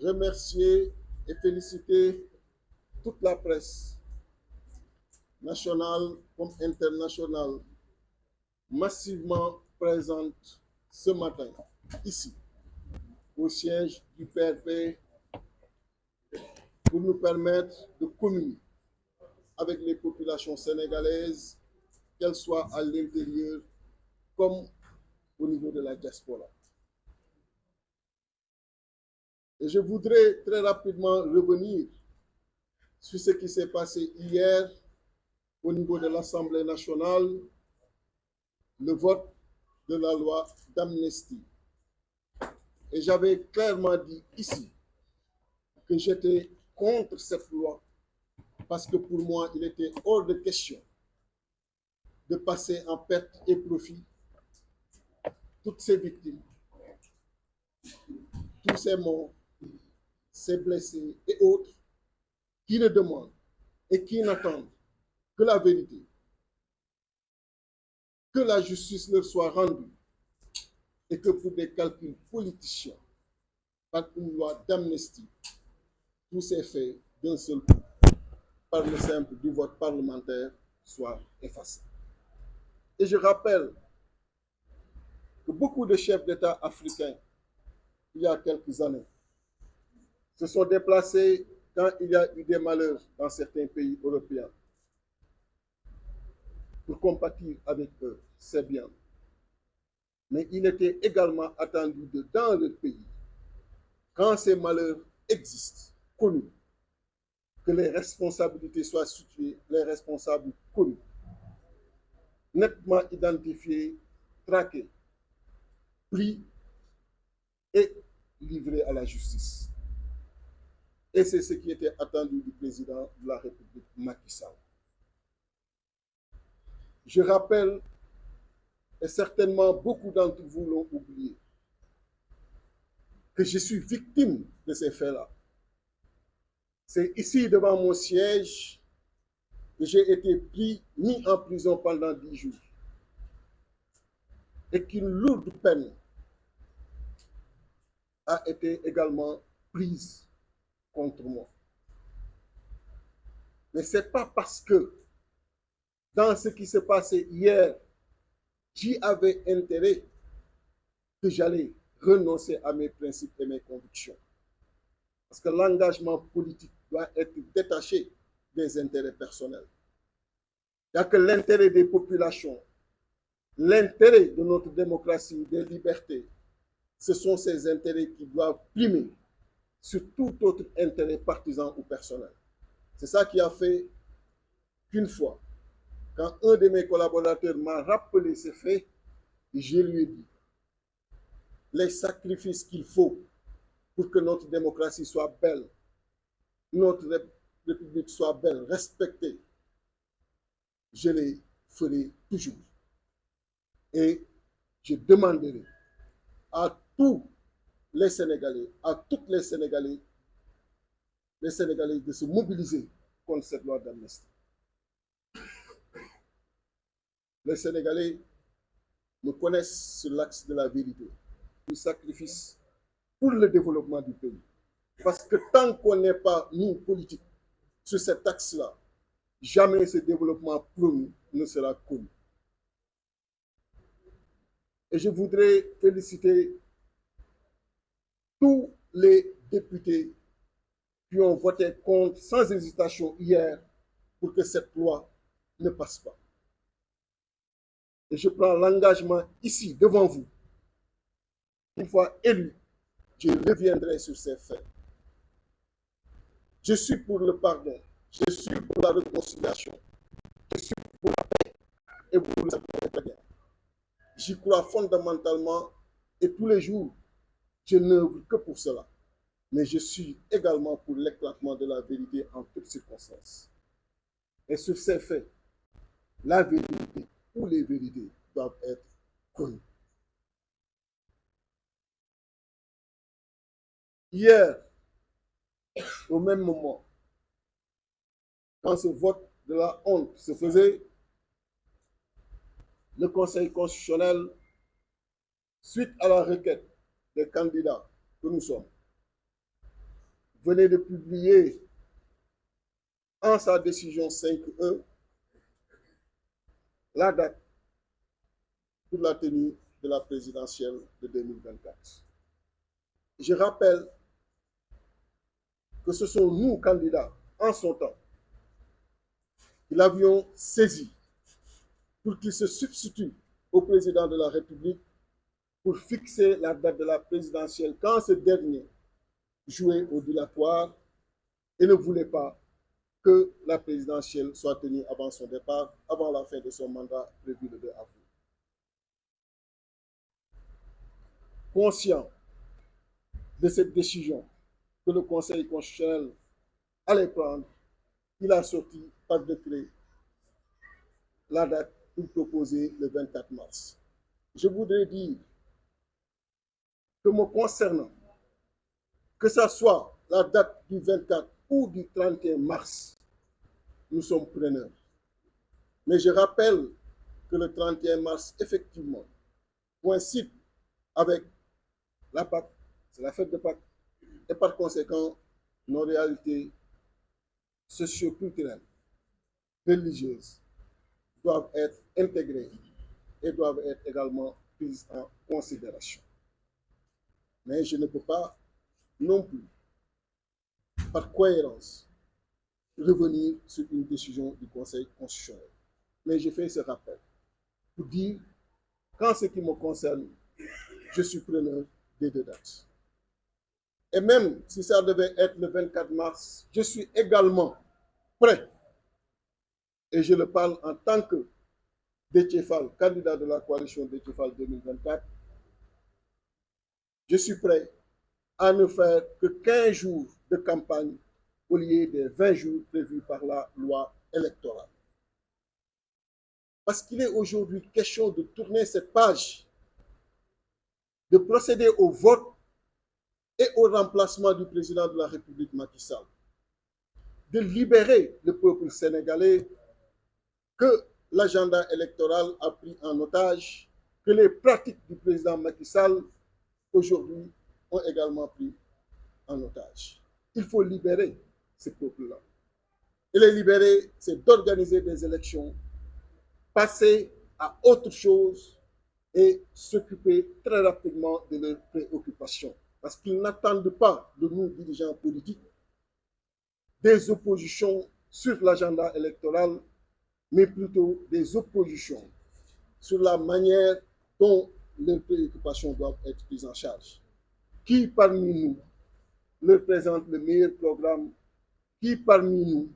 remercier et féliciter toute la presse, nationale comme internationale, massivement présente ce matin, ici, au siège du PRP, pour nous permettre de communiquer avec les populations sénégalaises, qu'elles soient à l'intérieur comme au niveau de la diaspora. Et je voudrais très rapidement revenir sur ce qui s'est passé hier au niveau de l'Assemblée nationale, le vote de la loi d'amnistie. Et j'avais clairement dit ici que j'étais contre cette loi parce que pour moi, il était hors de question de passer en perte et profit toutes ces victimes, tous ces morts, ces blessés et autres qui ne demandent et qui n'attendent que la vérité, que la justice leur soit rendue et que pour des calculs politiciens, par une loi d'amnistie, tous ces faits d'un seul coup, par le simple du vote parlementaire, soient effacés. Et je rappelle que beaucoup de chefs d'État africains, il y a quelques années, se sont déplacés quand il y a eu des malheurs dans certains pays européens pour compatir avec eux, c'est bien. Mais il était également attendu de dans le pays, quand ces malheurs existent, connus, que les responsabilités soient situées, les responsables connus, nettement identifiés, traqués, pris et livrés à la justice. Et c'est ce qui était attendu du président de la République, Macky Sall. Je rappelle, et certainement beaucoup d'entre vous l'ont oublié, que je suis victime de ces faits-là. C'est ici, devant mon siège, que j'ai été mis en prison pendant 10 jours. Et qu'une lourde peine a été également prise contre moi. Mais ce n'est pas parce que dans ce qui s'est passé hier, j'y avais intérêt que j'allais renoncer à mes principes et mes convictions. Parce que l'engagement politique doit être détaché des intérêts personnels. Il n'y a que l'intérêt des populations, l'intérêt de notre démocratie, des libertés. Ce sont ces intérêts qui doivent primer sur tout autre intérêt partisan ou personnel. C'est ça qui a fait qu'une fois, quand un de mes collaborateurs m'a rappelé ces faits, je lui ai dit les sacrifices qu'il faut pour que notre démocratie soit belle, notre République soit belle, respectée, je les ferai toujours. Et je demanderai à tous les Sénégalais, à toutes les Sénégalais de se mobiliser contre cette loi d'amnistie. Les Sénégalais me connaissent sur l'axe de la vérité, du sacrifice pour le développement du pays. Parce que tant qu'on n'est pas, nous, politiques, sur cet axe-là, jamais ce développement promis ne sera connu. Et je voudrais féliciter tous les députés qui ont voté contre sans hésitation hier pour que cette loi ne passe pas. Et je prends l'engagement ici, devant vous, une fois élu, je reviendrai sur ces faits. Je suis pour le pardon, je suis pour la réconciliation, je suis pour la paix, et vous le savez très bien. J'y crois fondamentalement et tous les jours, je n'œuvre que pour cela. Mais je suis également pour l'éclatement de la vérité en toutes circonstances. Et sur ces faits, la vérité ou les vérités doivent être connues. Hier, au même moment, quand ce vote de la honte se faisait, le Conseil constitutionnel, suite à la requête des candidats que nous sommes, venait de publier en sa décision 5E la date pour la tenue de la présidentielle de 2024. Je rappelle que ce sont nous, candidats, en son temps, qui l'avions saisi pour qu'il se substitue au président de la République pour fixer la date de la présidentielle quand ce dernier jouait au dilatoire et ne voulait pas que la présidentielle soit tenue avant son départ, avant la fin de son mandat prévu le 2 avril. Conscient de cette décision que le Conseil constitutionnel allait prendre, il a sorti par décret la date pour proposer le 24 mars. Je voudrais dire que me concernant, que ce soit la date du 24 ou du 31 mars, nous sommes preneurs. Mais je rappelle que le 31 mars, effectivement, coïncide avec la Pâque, c'est la fête de Pâques, et par conséquent, nos réalités socio-culturelles, religieuses, doivent être intégrées et doivent être également prises en considération. Mais je ne peux pas non plus, par cohérence, revenir sur une décision du Conseil constitutionnel. Mais je fais ce rappel pour dire qu'en ce qui me concerne, je suis preneur des deux dates. Et même si ça devait être le 24 mars, je suis également prêt, et je le parle en tant que Déthié Fall, candidat de la coalition Déthié Fall 2024, je suis prêt à ne faire que 15 jours de campagne au lieu des 20 jours prévus par la loi électorale. Parce qu'il est aujourd'hui question de tourner cette page, de procéder au vote et au remplacement du président de la République Macky Sall, de libérer le peuple sénégalais que l'agenda électoral a pris en otage, que les pratiques du président Macky Sall aujourd'hui ont également pris en otage. Il faut libérer ce peuple-là. Et les libérer, c'est d'organiser des élections, passer à autre chose et s'occuper très rapidement de leurs préoccupations. Parce qu'ils n'attendent pas de nous, dirigeants politiques, des oppositions sur l'agenda électoral, mais plutôt des oppositions sur la manière dont leurs préoccupations doivent être prises en charge. Qui parmi nous leur présente le meilleur programme? Qui parmi nous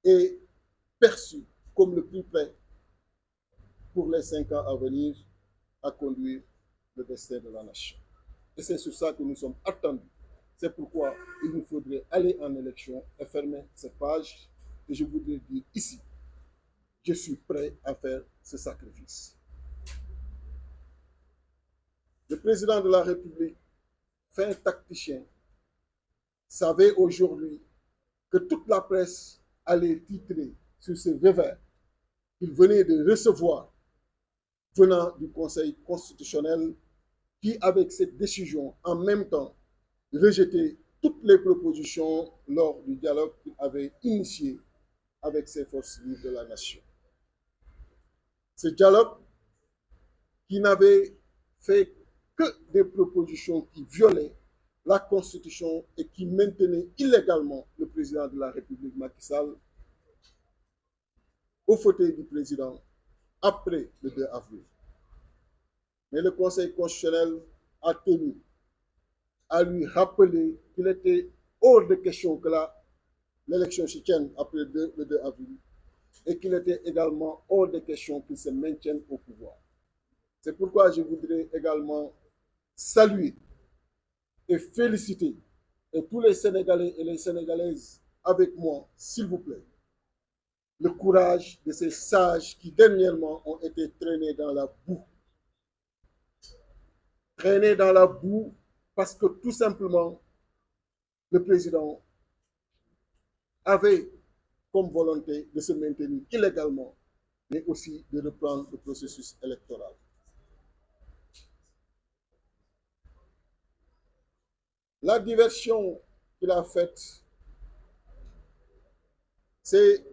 est perçu comme le plus prêt pour les 5 ans à venir à conduire le destin de la nation? Et c'est sur ça que nous sommes attendus. C'est pourquoi il nous faudrait aller en élection et fermer cette page. Et je voudrais dire ici, je suis prêt à faire ce sacrifice. Le président de la République, fin tacticien, savait aujourd'hui que toute la presse allait titrer sur ce revers qu'il venait de recevoir venant du Conseil constitutionnel qui, avec cette décision, en même temps, rejetait toutes les propositions lors du dialogue qu'il avait initié avec ces forces vives de la nation. Ce dialogue qui n'avait fait que des propositions qui violaient la Constitution et qui maintenait illégalement le président de la République Macky Sall au fauteuil du président après le 2 avril. Mais le Conseil constitutionnel a tenu à lui rappeler qu'il était hors de question que l'élection se tienne après le 2 avril et qu'il était également hors de question qu'il se maintienne au pouvoir. C'est pourquoi je voudrais également saluer et féliciter et tous les Sénégalais et les Sénégalaises avec moi, s'il vous plaît, le courage de ces sages qui dernièrement ont été traînés dans la boue. Traînés dans la boue parce que tout simplement, le président avait comme volonté de se maintenir illégalement, mais aussi de reprendre le processus électoral. La diversion qu'il a faite, c'est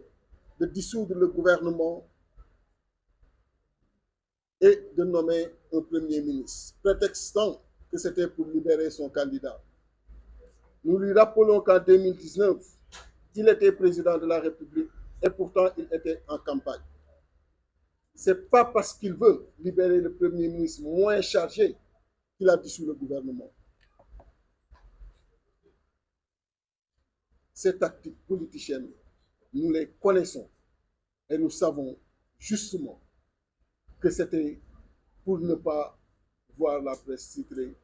de dissoudre le gouvernement et de nommer un premier ministre, prétextant que c'était pour libérer son candidat. Nous lui rappelons qu'en 2019, il était président de la République et pourtant il était en campagne. Ce n'est pas parce qu'il veut libérer le premier ministre moins chargé qu'il a dissous le gouvernement. Ces tactiques politiciennes, nous les connaissons et nous savons justement que c'était pour ne pas voir la presse titrée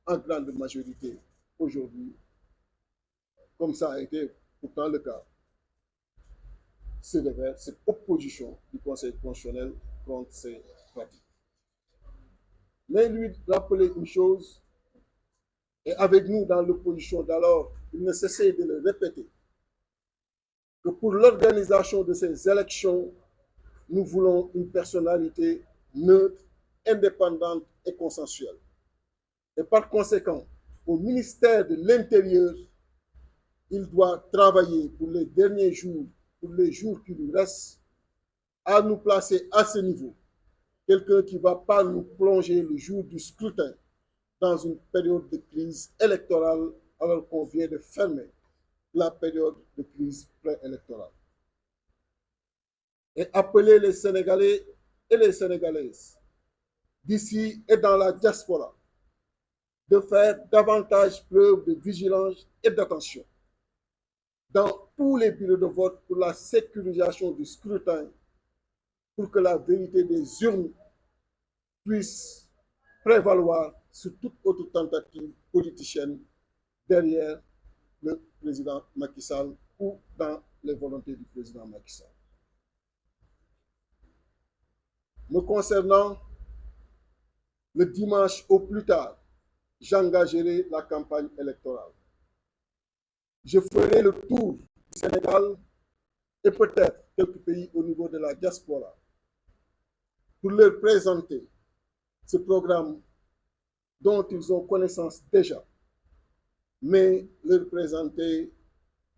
en grande majorité aujourd'hui, comme ça a été pourtant le cas. C'est vers cette opposition du Conseil constitutionnel contre ces pratiques. Mais lui rappeler une chose, et avec nous dans l'opposition d'alors, il ne cessait de le répéter, que pour l'organisation de ces élections, nous voulons une personnalité neutre, indépendante et consensuelle. Et par conséquent, au ministère de l'Intérieur, il doit travailler pour les derniers jours, pour les jours qui lui restent, à nous placer à ce niveau. Quelqu'un qui ne va pas nous plonger le jour du scrutin dans une période de crise électorale alors qu'on vient de fermer la période de crise préélectorale. Et appeler les Sénégalais et les Sénégalaises d'ici et dans la diaspora de faire davantage preuve de vigilance et d'attention dans tous les bureaux de vote pour la sécurisation du scrutin, pour que la vérité des urnes puisse prévaloir sur toute autre tentative politicienne derrière le président Macky Sall ou dans les volontés du président Macky Sall. Me concernant, le dimanche au plus tard, j'engagerai la campagne électorale. Je ferai le tour du Sénégal et peut-être quelques pays au niveau de la diaspora pour leur présenter ce programme dont ils ont connaissance déjà, mais leur présenter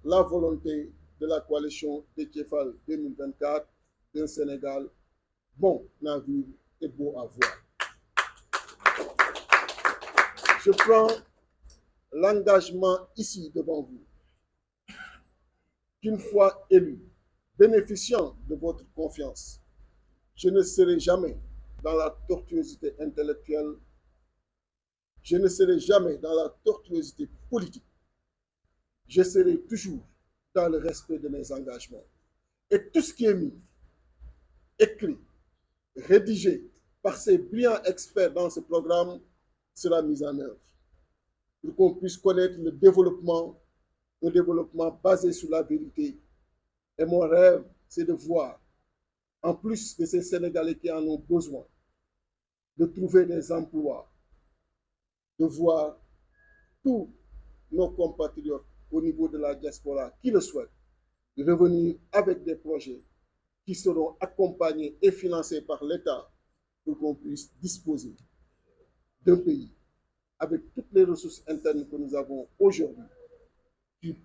la volonté de la coalition Déthié Fall 2024 d'un Sénégal bon à vivre et beau à voir. Je prends l'engagement ici devant vous qu'une fois élu, bénéficiant de votre confiance, je ne serai jamais dans la tortuosité intellectuelle, je ne serai jamais dans la tortuosité politique, je serai toujours dans le respect de mes engagements. Et tout ce qui est mis, écrit, rédigé par ces brillants experts dans ce programme sera mis en œuvre pour qu'on puisse connaître le développement, un développement basé sur la vérité. Et mon rêve, c'est de voir, en plus de ces Sénégalais qui en ont besoin, de trouver des emplois, de voir tous nos compatriotes au niveau de la diaspora qui le souhaitent, de revenir avec des projets qui seront accompagnés et financés par l'État pour qu'on puisse disposer d'un pays avec toutes les ressources internes que nous avons aujourd'hui qui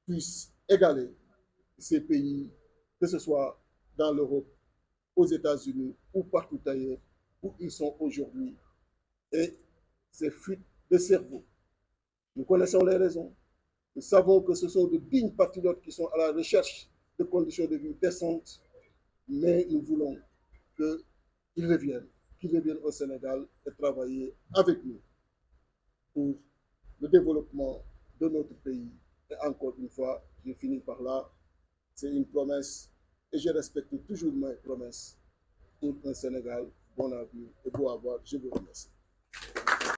puissent égaler ces pays, que ce soit dans l'Europe, aux États-Unis ou partout ailleurs où ils sont aujourd'hui. Et ces fuites de cerveau, nous connaissons les raisons. Nous savons que ce sont de dignes patriotes qui sont à la recherche de conditions de vie décentes, mais nous voulons qu'ils reviennent au Sénégal et travailler avec nous pour le développement de notre pays. Et encore une fois, je finis par là, c'est une promesse et je respecte toujours mes promesses pour un Sénégal bon à vivre et beau à voir. Je vous remercie.